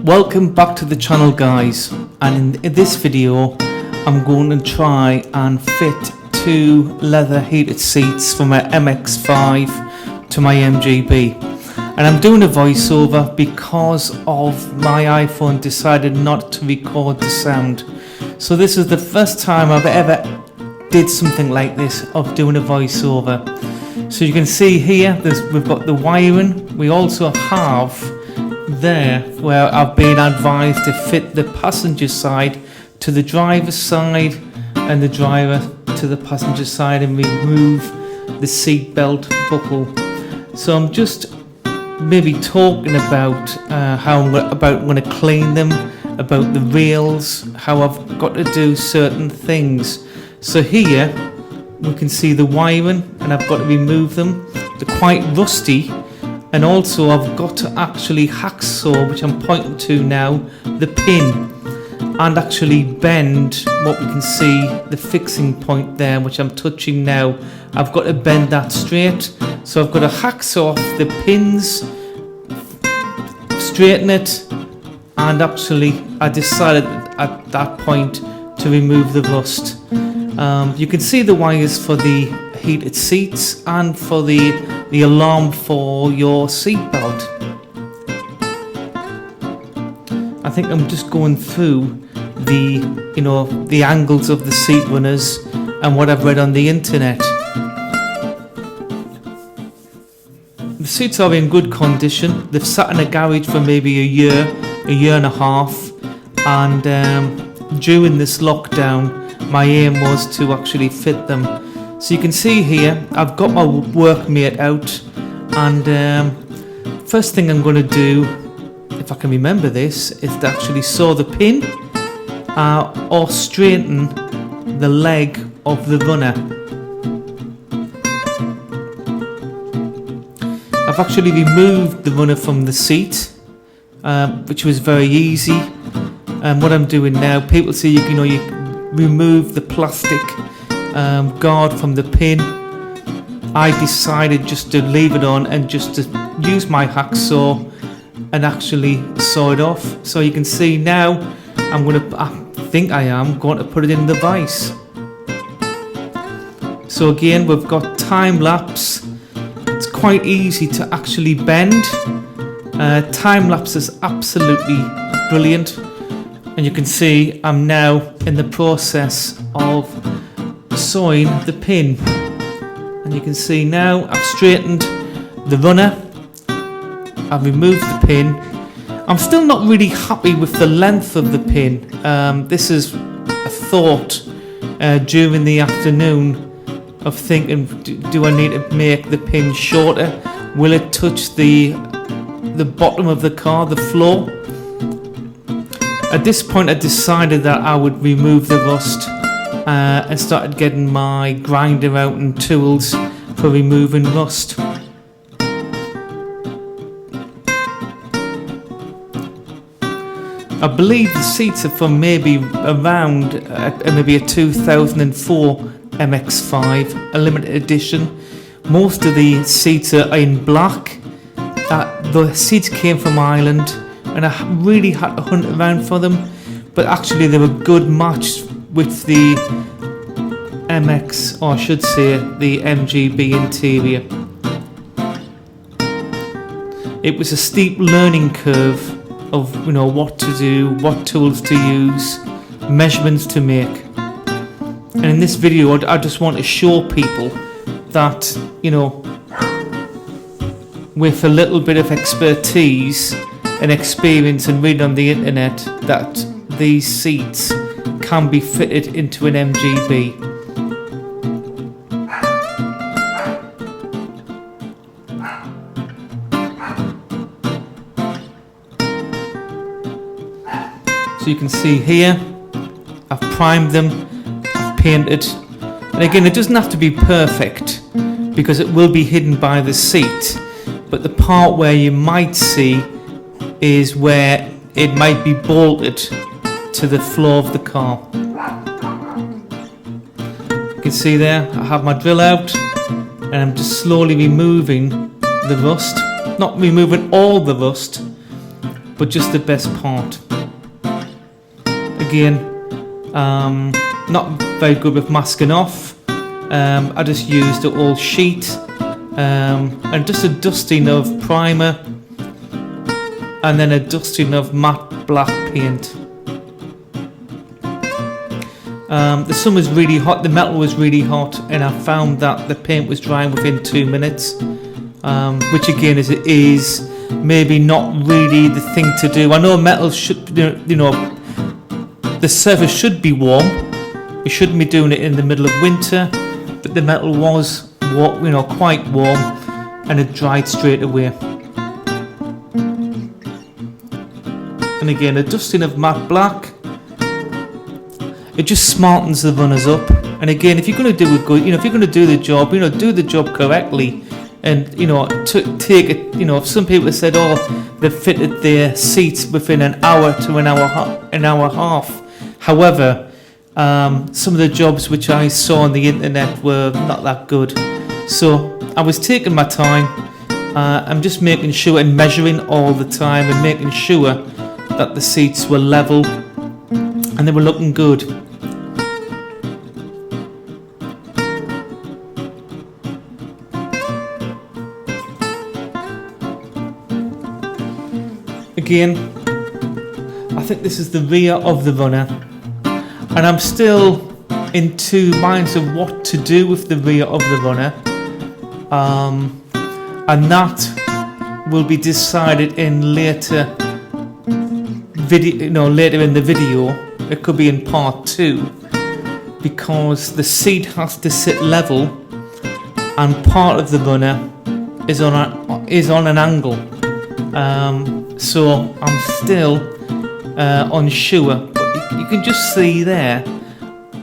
Welcome back to the channel, guys, and in this video I'm going to try and fit two leather heated seats from my MX5 to my MGB, and I'm doing a voiceover because of my iPhone decided not to record the sound. So this is the first time I've ever did something like this, of doing a voiceover. So you can see here we've got the wiring. We also have there where I've been advised to fit the passenger side to the driver's side and the driver to the passenger side and remove the seat belt buckle. So I'm just maybe talking about how I'm going to clean them, about the rails, how I've got to do certain things. So here we can see the wiring and I've got to remove them. They're quite rusty. And also I've got to actually hacksaw, which I'm pointing to now, the pin, and actually bend what we can see, the fixing point there, which I'm touching now. I've got to bend that straight. So I've got to hacksaw off the pins, straighten it, and actually I decided at that point to remove the rust. You can see the wires for the heated seats and for the alarm for your seat belt. I think I'm just going through the angles of the seat runners and what I've read on the internet. The seats are in good condition. They've sat in a garage for maybe a year and a half, and during this lockdown my aim was to actually fit them. So you can see here I've got my workmate out, and first thing I'm going to do, if I can remember this, is to actually saw the pin or straighten the leg of the runner. I've actually removed the runner from the seat, which was very easy. And what I'm doing now, people see you remove the plastic guard from the pin. I decided just to leave it on and just to use my hacksaw and actually saw it off. So you can see now I think I am going to put it in the vise. So again, we've got time lapse. It's quite easy to actually bend. Time lapse is absolutely brilliant. And you can see I'm now in the process of sawing the pin. And you can see now I've straightened the runner. I've removed the pin. I'm still not really happy with the length of the pin. This is a thought during the afternoon of thinking, do I need to make the pin shorter? Will it touch the bottom of the car, the floor? At this point I decided that I would remove the rust and started getting my grinder out and tools for removing rust. I believe the seats are from maybe around maybe a 2004 MX5, a limited edition. Most of the seats are in black. The seats came from Ireland, and I really had to hunt around for them, but actually they were good match with the MX, or I should say the MGB interior. It was a steep learning curve of what to do, what tools to use, measurements to make. And in this video I just want to show people that with a little bit of expertise and experience and reading on the internet, that these seats can be fitted into an MGB. So you can see here I've primed them, I've painted, and again it doesn't have to be perfect because it will be hidden by the seat, but the part where you might see is where it might be bolted to the floor of the car. You can see there I have my drill out and I'm just slowly removing the rust, not removing all the rust, but just the best part. Again, not very good with masking off. I just used the old sheet and just a dusting of primer and then a dusting of matte black paint. The sun was really hot, the metal was really hot, and I found that the paint was drying within 2 minutes, which again is maybe not really the thing to do. I know metal should, the surface should be warm. We shouldn't be doing it in the middle of winter, but the metal was, quite warm, and it dried straight away. And again, a dusting of matte black. It just smartens the runners up. And again, if you're going to do a good, if you're going to do the job, do the job correctly. And take it. If some people have said, they fitted their seats within an hour to an hour and a half. However, some of the jobs which I saw on the internet were not that good. So I was taking my time. I'm just making sure and measuring all the time and making sure that the seats were level and they were looking good. Again, I think this is the rear of the runner, and I'm still in two minds of what to do with the rear of the runner, and that will be decided in later video. Later in the video, it could be in part 2, because the seat has to sit level, and part of the runner is on an angle. So I'm still unsure, but you can just see there,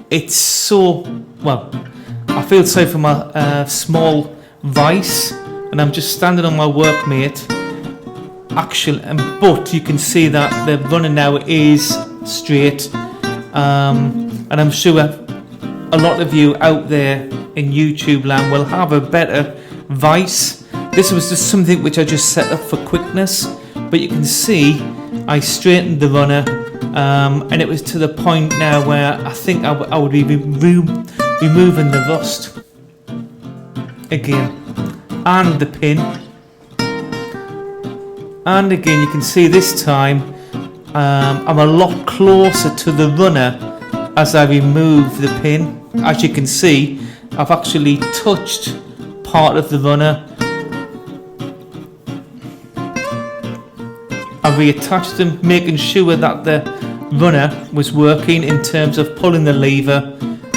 it's so, I feel sorry for my small vice, and I'm just standing on my workmate, but you can see that the runner now is straight, and I'm sure a lot of you out there in YouTube land will have a better vice. This was just something which I just set up for quickness, but you can see I straightened the runner, and it was to the point now where I think I would be removing the rust again, and the pin, and again you can see this time I'm a lot closer to the runner as I remove the pin. As you can see, I've actually touched part of the runner. I reattached them, making sure that the runner was working in terms of pulling the lever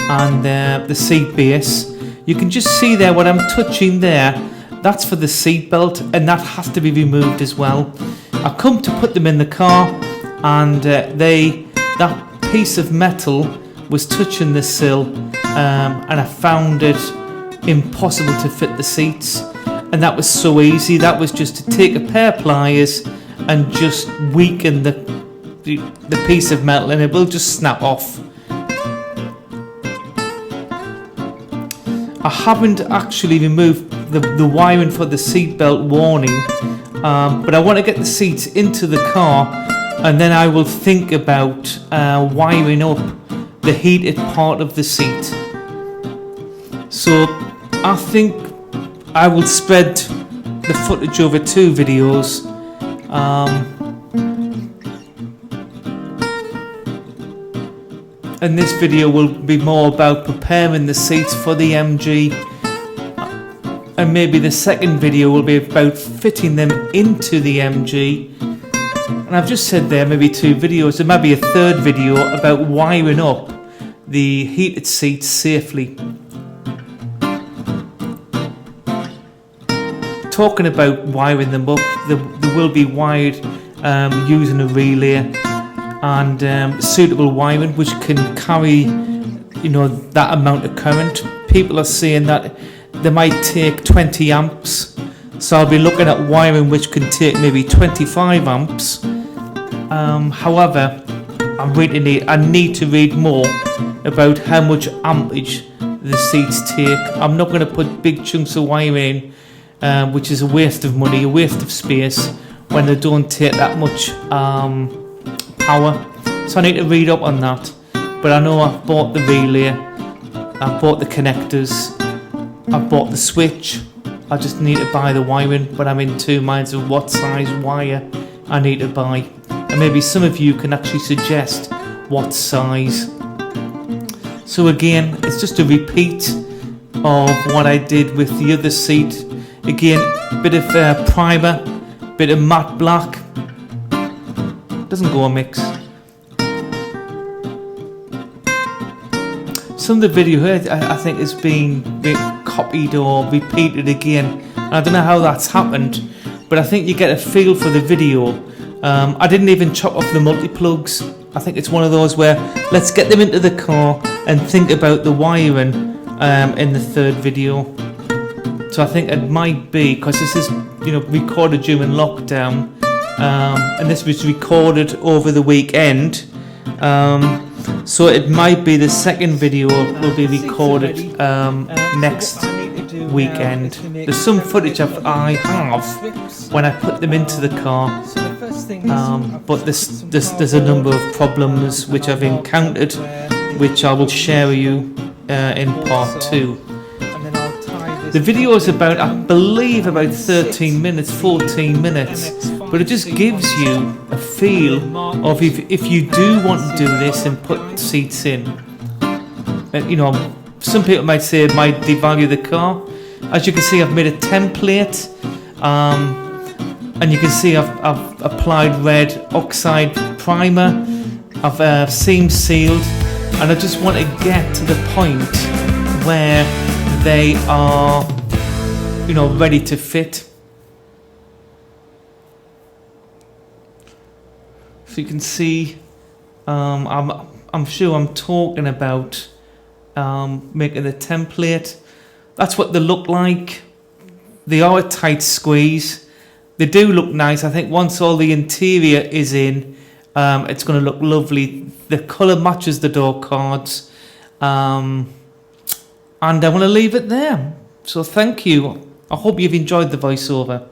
and the seat base. You can just see there what I'm touching there, that's for the seat belt, and that has to be removed as well. I come to put them in the car, and that piece of metal was touching the sill, and I found it impossible to fit the seats, and that was so easy. That was just to take a pair of pliers and just weaken the piece of metal, and it will just snap off. I haven't actually removed the wiring for the seatbelt warning, but I want to get the seats into the car, and then I will think about wiring up the heated part of the seat. So I think I will spread the footage over 2 videos. And this video will be more about preparing the seats for the MG, and maybe the second video will be about fitting them into the MG. And I've just said there maybe 2 videos. There might be a third video about wiring up the heated seats safely. Talking about wiring them up, they will be wired using a relay and suitable wiring which can carry that amount of current. People are saying that they might take 20 amps, so I'll be looking at wiring which can take maybe 25 amps. However, I need to read more about how much ampage the seats take. I'm not going to put big chunks of wire in, which is a waste of money, a waste of space, when they don't take that much power. So I need to read up on that. But I know I've bought the relay, I've bought the connectors, I've bought the switch. I just need to buy the wiring, but I'm in 2 minds of what size wire I need to buy. And maybe some of you can actually suggest what size. So again, it's just a repeat of what I did with the other seat. Again, bit of primer, bit of matte black. Doesn't go a mix. Some of the video here I think has been copied or repeated again. I don't know how that's happened, but I think you get a feel for the video. I didn't even chop off the multi-plugs. I think it's one of those where let's get them into the car and think about the wiring in the third video. So I think it might be, because this is recorded during lockdown, and this was recorded over the weekend, so it might be the second video will be recorded next weekend. There's some footage I have when I put them into the car, but there's a number of problems which I've encountered, which I will share with you in part 2. The video is about, I believe, about 13 minutes, 14 minutes, but it just gives you a feel of if you do want to do this and put seats in. Some people might say it might devalue the car. As you can see, I've made a template, and you can see I've applied red oxide primer, I've seam sealed, and I just want to get to the point where they are, ready to fit. So you can see, I'm sure I'm talking about making the template. That's what they look like. They are a tight squeeze. They do look nice. I think once all the interior is in, it's going to look lovely. The colour matches the door cards. And I want to leave it there. So thank you. I hope you've enjoyed the voiceover.